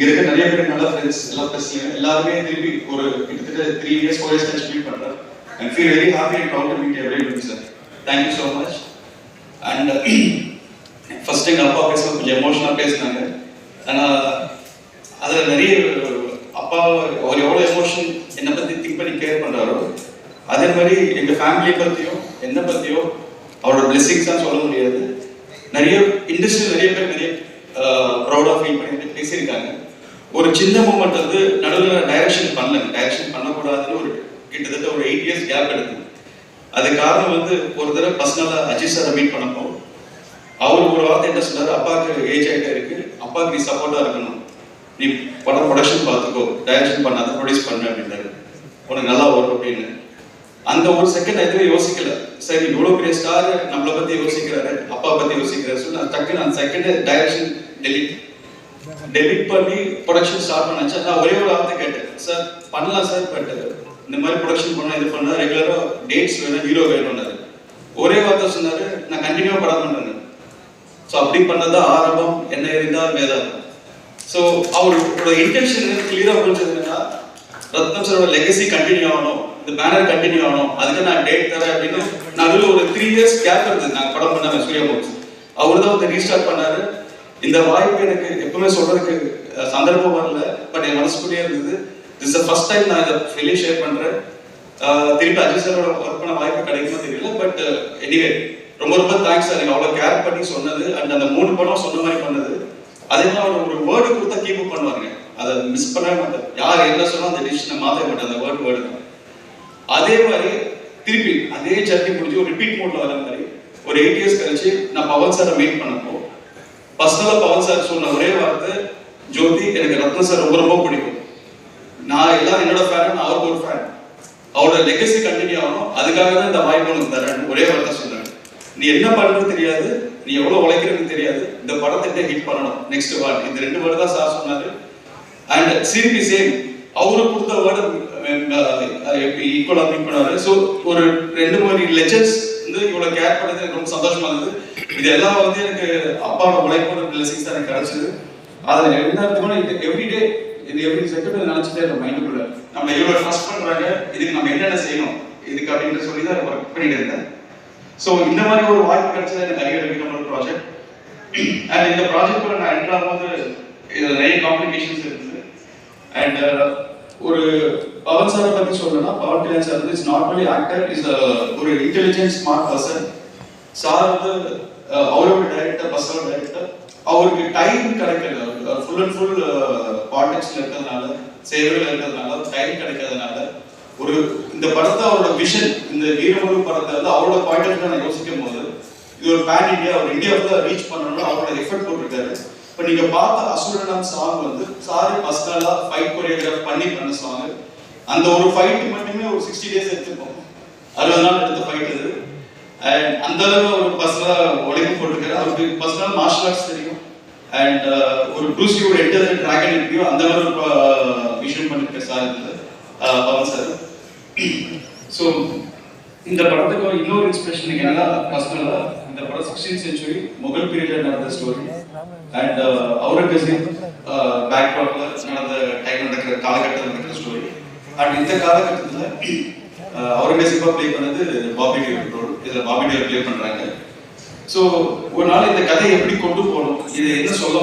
இங்க இருக்க நிறைய பேர் நல்ல ஃப்ரெண்ட்ஸ் எல்லாம் பேசுறீங்க எல்லாருமே திருப்பி ஒரு கிட்டத்தட்ட 3 years 4 years கழிச்சு மீட் பண்றேன் and feel very happy and proud to meet everybody sir. Thank you so much. And first thing அப்பா பேசும்போது கொஞ்சம் எமோஷனலாக பேசினாங்க. ஆனால் அதில் நிறைய அப்பா அவர் எவ்வளோ எமோஷன் என்னை பற்றி திங்க் பண்ணி கேர் பண்ணுறாரோ அதே மாதிரி எங்கள் ஃபேமிலியை பற்றியும் என்னை பற்றியோ அவரோட பிளெஸிங்ஸாக சொல்ல முடியாது. நிறைய இண்டஸ்ட்ரியில் நிறைய பேர் நிறைய ப்ரௌடாக ஃபீல் பண்ணி பேசியிருக்காங்க. ஒரு சின்ன மூமெண்ட் வந்து நடுவில் டைரக்ஷன் பண்ணக்கூடாதுன்னு ஒரு கிட்டத்தட்ட ஒரு 8 years கேப் எடுத்தது. அது காரணம் வந்து ஒரு தடவை பர்சனலாக அஜித் சாரை மீட் பண்ணப்போ அவர் ஒரு வார்த்தை என்ன சொன்னார், அப்பாவுக்கு ஏஜ் ஆகிட்டே இருக்கு, அப்பாவுக்கு நீ சப்போர்ட்டாக இருக்கணும், நீ படம் ப்ரொடக்ஷன் பார்த்துக்கோ, டைரக்ஷன் பண்ணாத ப்ரொடியூஸ் பண்ணு அப்படின்னாரு. உனக்கு நல்லா வரும் அப்படின்னு. அந்த ஒரு செகண்ட் எதுவுமே யோசிக்கல. சரி இவ்வளோ பெரிய ஸ்டார் நம்மளை பற்றி யோசிக்கிறாரு, அப்பா பற்றி யோசிக்கிறாரு சொல்லி நான் டக்குன்னு அந்த செகண்ட் டைரக்ஷன் டெலிட் பண்ணி ப்ரொடக்ஷன் ஸ்டார்ட் பண்ணாச்சு. நான் ஒரே ஒரு வார்த்தை கேட்டேன், சார் பண்ணலாம் சார், பட் இந்த மாதிரி ப்ரொடக்ஷன் பண்ண இது பண்ணா ரெகுலராக டேட்ஸ் வேணும், ஹீரோ வேணும்னாரு. ஒரே வார்த்தை சொன்னாரு, நான் கண்டினியூவாக படம் பண்ணுறேன். ஸோ அப்படி பண்ணதான் ஆரம்பம், என்ன இருந்தால் வேதாந்தம். ஸோ அவரோட இன்டென்ஷன் கிளியராக புரிஞ்சது என்னன்னா, ரத்னம் சாரோட லெகசி கண்டினியூ ஆகணும், இந்த பேனர் கண்டினியூ ஆகணும், அதுக்கு நான் டேட் தரேன் அப்படின்னு. நடுவில் ஒரு 3 years கேப் இருந்தது நாங்கள் படம் பண்ணாமல் சூர்யாமூர்த்தி. அவர் தான் வந்து ரீஸ்டார்ட் பண்ணாரு. இந்த வாய்ப்பு எனக்கு எப்பவுமே சொல்றதுக்கு சந்தர்ப்பம் வரல, பட் என் மனசுக்குள்ளேயே இருந்தது. திஸ் த ஃபர்ஸ்ட் டைம் நான் இதை வெளியே ஷேர் பண்றேன். திருப்பி அஜித் சாரோட ஒர்க் பண்ண வாய்ப்பு கிடைக்குமா தெரியல, பட் எனிவே ரொம்ப ரொம்ப தேங்க்ஸ் சார். எனக்கு அவ்வளோ கேர் பண்ணி சொன்னது அண்ட் அந்த 3 படம் சொன்ன மாதிரி பண்ணது. அதே மாதிரி அவர் ஒரு வேர்டு கொடுத்தா கீப் அப் பண்ணுவாங்க, அதை மிஸ் பண்ணவே மாட்டேன். யார் என்ன சொன்னால் அந்த டிசிஷனை மாற்றவே மாட்டேன், அந்த வேர்டு தான். அதே மாதிரி திருப்பி அதே ஜர்னி முடிஞ்சு ஒரு ரிப்பீட் மோட்ல வர மாதிரி ஒரு 8 years கழிச்சு நான் பவன் சாரை மீட் பண்ணப்போ பர்சனலாக பவன் சார் சொன்ன ஒரே வார்த்தை, ஜோதி எனக்கு ரத்னம் சார் ரொம்ப ரொம்ப பிடிக்கும், நான் எல்லாம் என்னோட ஃபேன், நான் அவருக்கு ஒரு ஃபேன், அவரோட லெகசி கண்டினியூ ஆகணும், அதுக்காக தான் இந்த வாய்ப்பு உனக்கு தரேன் ஒரே வார்த்தை சொன்னாங்க. நீ என்ன பண்றது தெரியாது, நீ எவ்வளவு உழைக்கிறது தெரியாது, இந்த படத்தை ஹிட் பண்ணணும், நெக்ஸ்ட் வேர்ட், இந்த 2 வேர்டு தான் சார் சொன்னாரு. அண்ட் சிரிப்பி சேம் அவரு கொடுத்த வேர்டு ஈக்குவலா மீட் பண்ணாரு. ஸோ ஒரு 2-3 லெஜெண்ட்ஸ் வந்து இவ்வளவு கேர் பண்ணது எனக்கு ரொம்ப சந்தோஷமா இருந்தது. இது எல்லாம் வந்து எனக்கு அப்பாவோட உழைப்போட பிளஸிங்ஸ் தான் எனக்கு கிடைச்சது. அதில் எல்லாத்துக்கும் எவ்ரிடே இது எவ்ரி செகண்ட் நினைச்சிட்டே இருக்க மைண்டுக்குள்ள நம்ம இவ்வளவு ட்ரஸ்ட் பண்றாங்க, இதுக்கு நம்ம என்னென்ன செய்யணும் இதுக்கு அப்படின்னு சொல்லி தான் ஒர்க் பண்ணிட்டு இருந்தேன். ஸோ இந்த மாதிரி ஒரு வாய்ப்பு கிடைச்சது எனக்கு அறிய நம்ம ப்ராஜெக்ட். அண்ட் இந்த ப்ராஜெக்ட் கூட நான் என்ட்ரு ஆகும்போது இதில் நிறைய காம்ப்ளிகேஷன்ஸ் இருந்தது. அண்ட் ஒரு பவன் சாரை பற்றி சொல்லணும்னா, பவன் கல்யாண் சார் வந்து it's not only actor, is ஒரு இன்டெலிஜென்ட் ஸ்மார்ட் பர்சன். சார் வந்து அவரோட டைரக்டர், பர்சனல் டைரக்டர், அவருக்கு டைம் கிடைக்கல. ஃபுல் அண்ட் ஃபுல் பாலிடிக்ஸ்ல இருக்கிறதுனால, சேவையில் இருக்கிறதுனால டைம் கிடைக்காதனால ஒரு இந்த படத்தை அவரோட விஷன், இந்த வீரமுரு படத்தை வந்து அவரோட பாயிண்ட் ஆஃப் வியூ நான் யோசிக்கும் போது இது ஒரு பேன் இந்தியா, ஒரு இந்தியாவில் ரீச் பண்ணணும்னு அவரோட எஃபர்ட் போட்டிருக்காரு. இப்போ நீங்க பார்த்த அசுரனம் சாங் வந்து சாரி பர்சனலா ஃபைட் கொரியோகிராஃப் பண்ண சாங். அந்த ஒரு ஃபைட் மட்டுமே ஒரு 60 days எடுத்துப்போம், 60 நாள் எடுத்த ஃபைட் அது. அண்ட் அந்த அளவு ஒரு பர்சனலா உழைப்பு போட்டிருக்காரு. அவருக்கு பர்சனல் மார்ஷல் ஆர்ட்ஸ் தெரியும். அண்ட் ஒரு ப்ரூஸ்லியோட என்டர் டிராகன் எப்படியோ அந்த மாதிரி ஒரு விஷயம் பண்ணிருக்க சார் இதில் பவன் சார். ஸோ இந்த படத்துக்கு இன்னொரு இன்ஸ்பிரேஷன் என்னன்னா, பர்சனலாக இந்த படம் 16th century முகல் பீரியட்ல நடந்த ஸ்டோரி. அண்ட் அவுரங்கசீப் பேக்ராப்ல நடந்த டைம் நடக்கிற காலகட்டத்தில் நடக்கிற ஸ்டோரி. அண்ட் இந்த காலகட்டத்தில் அவுரங்கசீப்பா பிளே பண்ணது பாபி டியோல் ரோல். இதில் பாபி டியோல் பிளே பண்றாங்க. ஸோ ஒரு நாள் இந்த கதையை எப்படி கொண்டு போகணும், இது என்ன சொல்ல